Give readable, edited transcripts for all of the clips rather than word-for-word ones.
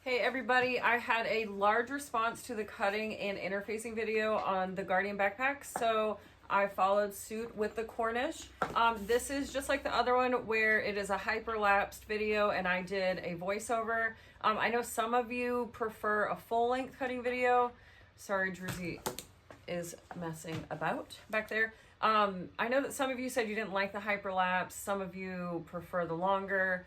Hey everybody, I had a large response to the cutting and interfacing video on the Guardian backpack, so I followed suit with the Cornish. This is just like the other one where it is a hyperlapsed video and I did a voiceover. I know some of you prefer a full-length cutting video. Sorry, Druzy is messing about back there. I know that some of you said you didn't like the hyperlapse, some of you prefer the longer.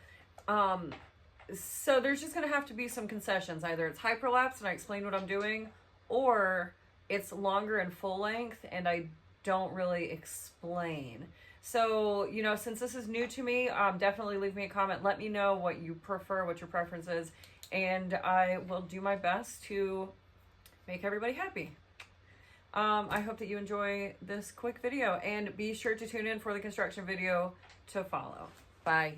So there's just going to have to be some concessions. Either it's hyperlapse and I explain what I'm doing, or it's longer and full length and I don't really explain. So, you know, since this is new to me, definitely leave me a comment. Let me know what you prefer, what your preference is, and I will do my best to make everybody happy. I hope that you enjoy this quick video, and be sure to tune in for the construction video to follow. Bye.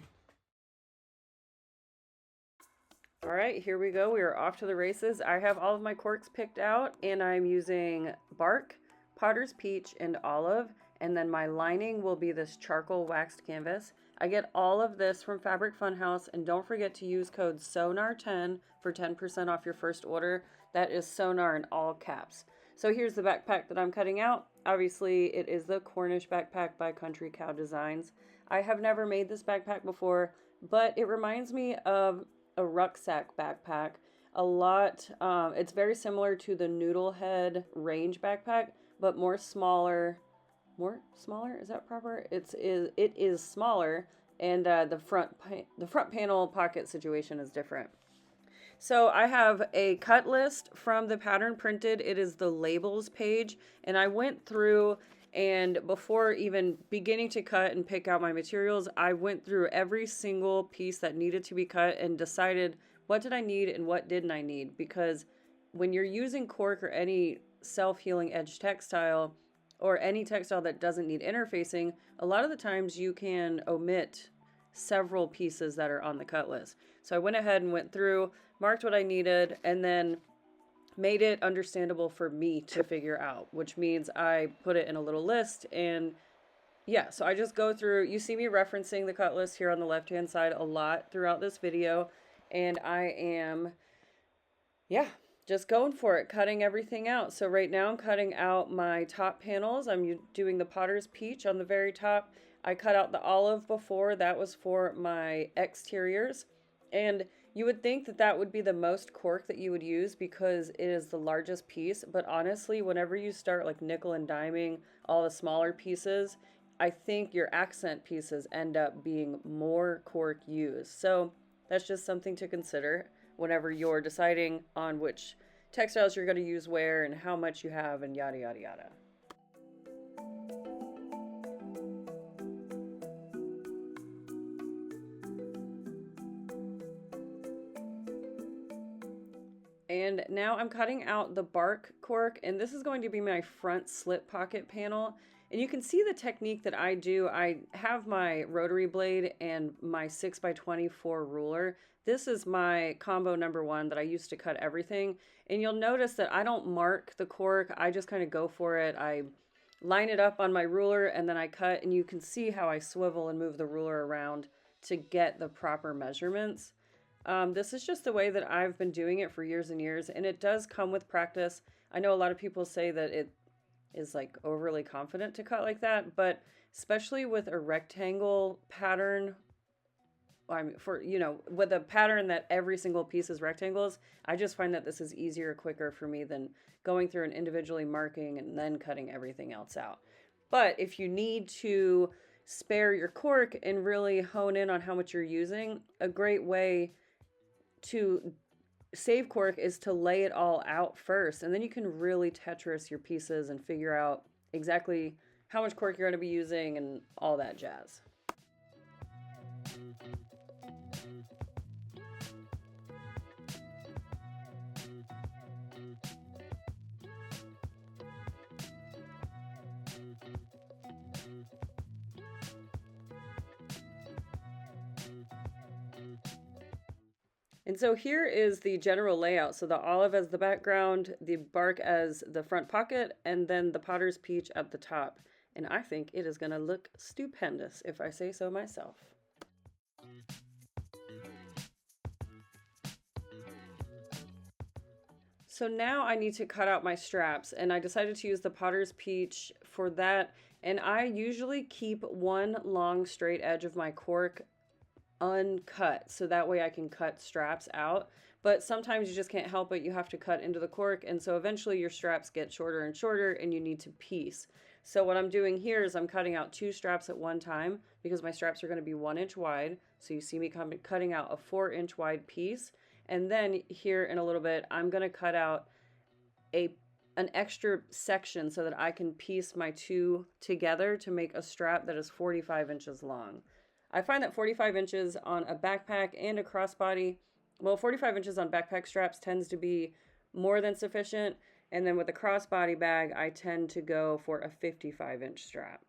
All right, here we go. We are off to the races. I have all of my corks picked out, and I'm using bark, potter's peach, and olive, and then my lining will be this charcoal waxed canvas. I get all of this from Fabric Funhouse, and don't forget to use code SewGnar10 for 10% off your first order. That is SewGnar in all caps. So here's the backpack that I'm cutting out. Obviously, it is the Cornish backpack by Country Cow Designs. I have never made this backpack before, but it reminds me of a rucksack backpack a lot. It's very similar to the Noodlehead range backpack, but smaller, is that proper? It is smaller, and the front panel pocket situation is different. So I have a cut list from the pattern printed. It is the labels page, and I went through, and before even beginning to cut and pick out my materials, I went through every single piece that needed to be cut and decided what did I need and what didn't I need. Because when you're using cork or any self-healing edge textile, or any textile that doesn't need interfacing, a lot of the times you can omit several pieces that are on the cut list. So I went ahead and went through, marked what I needed, and then made it understandable for me to figure out, which means I put it in a little list. And yeah, so I just go through, you see me referencing the cut list here on the left hand side a lot throughout this video, and I am just going for it, cutting everything out. So right now I'm cutting out my top panels. I'm doing the potter's peach on the very top. I cut out the olive before. That was for my exteriors. And you would think that that would be the most cork that you would use because it is the largest piece. But honestly, whenever you start like nickel and diming all the smaller pieces, I think your accent pieces end up being more cork used. So that's just something to consider whenever you're deciding on which textiles you're going to use where and how much you have and yada yada yada. And now I'm cutting out the bark cork, and this is going to be my front slip pocket panel. And you can see the technique that I do. I have my rotary blade and my 6x24 ruler. This is my combo number one that I use to cut everything. And you'll notice that I don't mark the cork. I just kind of go for it. I line it up on my ruler and then I cut, and you can see how I swivel and move the ruler around to get the proper measurements. This is just the way that I've been doing it for years and years, and it does come with practice. I know a lot of people say that it is like overly confident to cut like that, but especially with a rectangle pattern, with a pattern that every single piece is rectangles, I just find that this is easier, quicker for me than going through and individually marking and then cutting everything else out. But if you need to spare your cork and really hone in on how much you're using, a great way to save cork is to lay it all out first, and then you can really Tetris your pieces and figure out exactly how much cork you're going to be using and all that jazz. And so here is the general layout. So the olive as the background, the bark as the front pocket, and then the potter's peach at the top. And I think it is going to look stupendous, if I say so myself. So now I need to cut out my straps, and I decided to use the Potter's Peach for that. And I usually keep one long straight edge of my cork uncut, so that way I can cut straps out. But sometimes you just can't help it, you have to cut into the cork, and so eventually your straps get shorter and shorter and you need to piece. So what I'm doing here is I'm cutting out 2 straps at one time because my straps are going to be 1 inch wide. So you see me cutting out a 4-inch wide piece, and then here in a little bit I'm going to cut out an extra section so that I can piece my 2 together to make a strap that is 45 inches long. I find that 45 inches on a backpack and a crossbody, well, 45 inches on backpack straps tends to be more than sufficient. And then with a crossbody bag, I tend to go for a 55-inch strap.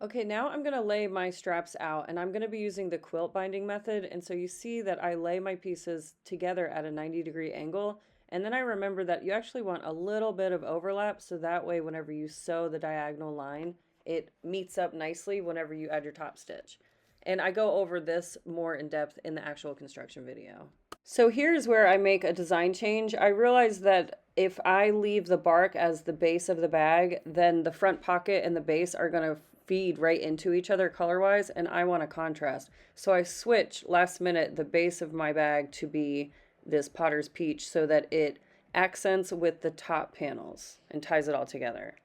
Okay, now I'm going to lay my straps out, and I'm going to be using the quilt binding method. And so you see that I lay my pieces together at a 90-degree angle. And then I remember that you actually want a little bit of overlap, so that way whenever you sew the diagonal line, it meets up nicely whenever you add your top stitch. And I go over this more in depth in the actual construction video. So here's where I make a design change. I realize that if I leave the bark as the base of the bag, then the front pocket and the base are going to feed right into each other color-wise, and I want a contrast. So I switch last minute the base of my bag to be this Potter's Peach so that it accents with the top panels and ties it all together.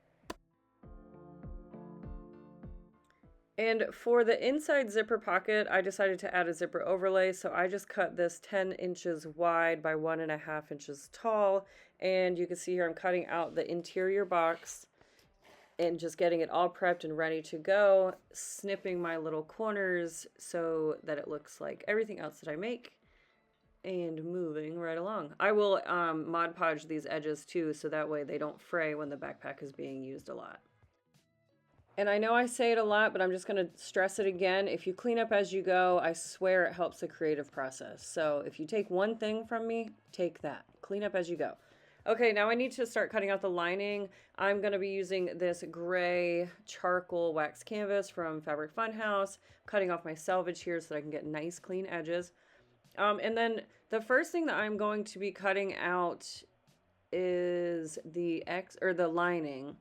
And for the inside zipper pocket, I decided to add a zipper overlay, so I just cut this 10 inches wide by 1.5 inches tall, and you can see here I'm cutting out the interior box and just getting it all prepped and ready to go, snipping my little corners so that it looks like everything else that I make, and moving right along. I will Mod Podge these edges too, so that way they don't fray when the backpack is being used a lot. And I know I say it a lot, but I'm just going to stress it again. If you clean up as you go, I swear it helps the creative process. So if you take one thing from me, take that. Clean up as you go. Okay, now I need to start cutting out the lining. I'm going to be using this gray charcoal wax canvas from Fabric Funhouse, cutting off my selvage here so that I can get nice clean edges. And then the first thing that I'm going to be cutting out is the lining.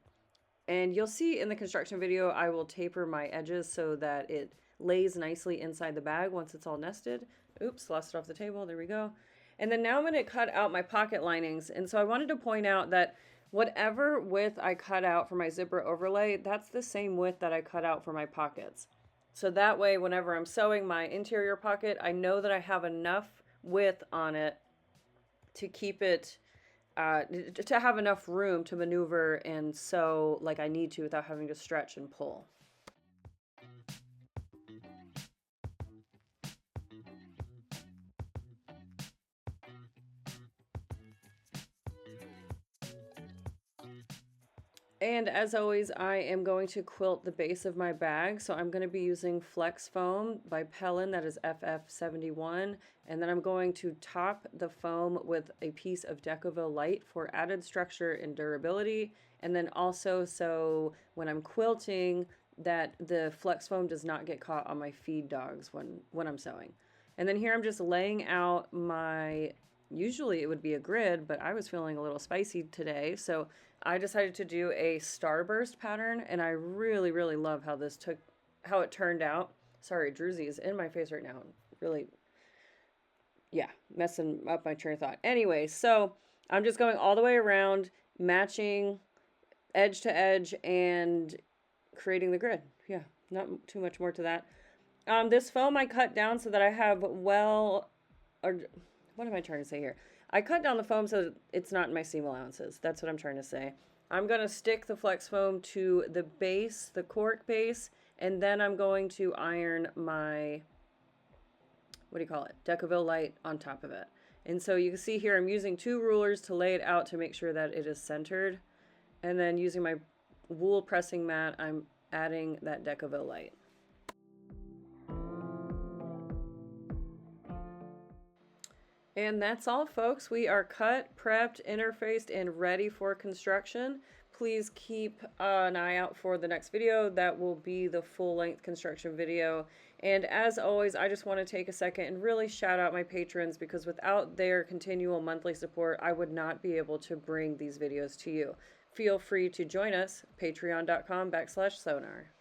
And you'll see in the construction video, I will taper my edges so that it lays nicely inside the bag once it's all nested. Oops, lost it off the table. There we go. And then now I'm going to cut out my pocket linings. And so I wanted to point out that whatever width I cut out for my zipper overlay, that's the same width that I cut out for my pockets. So that way, whenever I'm sewing my interior pocket, I know that I have enough width on it to keep it, to have enough room to maneuver and sew like I need to without having to stretch and pull. And as always, I am going to quilt the base of my bag. So I'm going to be using Flex Foam by Pellon, that is FF71. And then I'm going to top the foam with a piece of Decovil Light for added structure and durability. And then also so when I'm quilting, that the Flex Foam does not get caught on my feed dogs when I'm sewing. And then here I'm just laying out my, usually it would be a grid, but I was feeling a little spicy today. So I decided to do a starburst pattern, and I really, really love how it turned out. Sorry, Druzy is in my face right now. Really, yeah, messing up my train of thought. Anyway, so I'm just going all the way around, matching edge to edge and creating the grid. Yeah, not too much more to that. This foam I cut down so that I have what am I trying to say here? I cut down the foam so that it's not in my seam allowances. That's what I'm trying to say. I'm going to stick the Flex Foam to the base, the cork base, and then I'm going to iron my Decovil Light on top of it. And so you can see here I'm using 2 rulers to lay it out to make sure that it is centered. And then using my wool pressing mat, I'm adding that Decovil Light. And that's all, folks. We are cut, prepped, interfaced, and ready for construction. Please keep an eye out for the next video. That will be the full-length construction video. And as always, I just want to take a second and really shout out my patrons, because without their continual monthly support, I would not be able to bring these videos to you. Feel free to join us, patreon.com/SewGnar.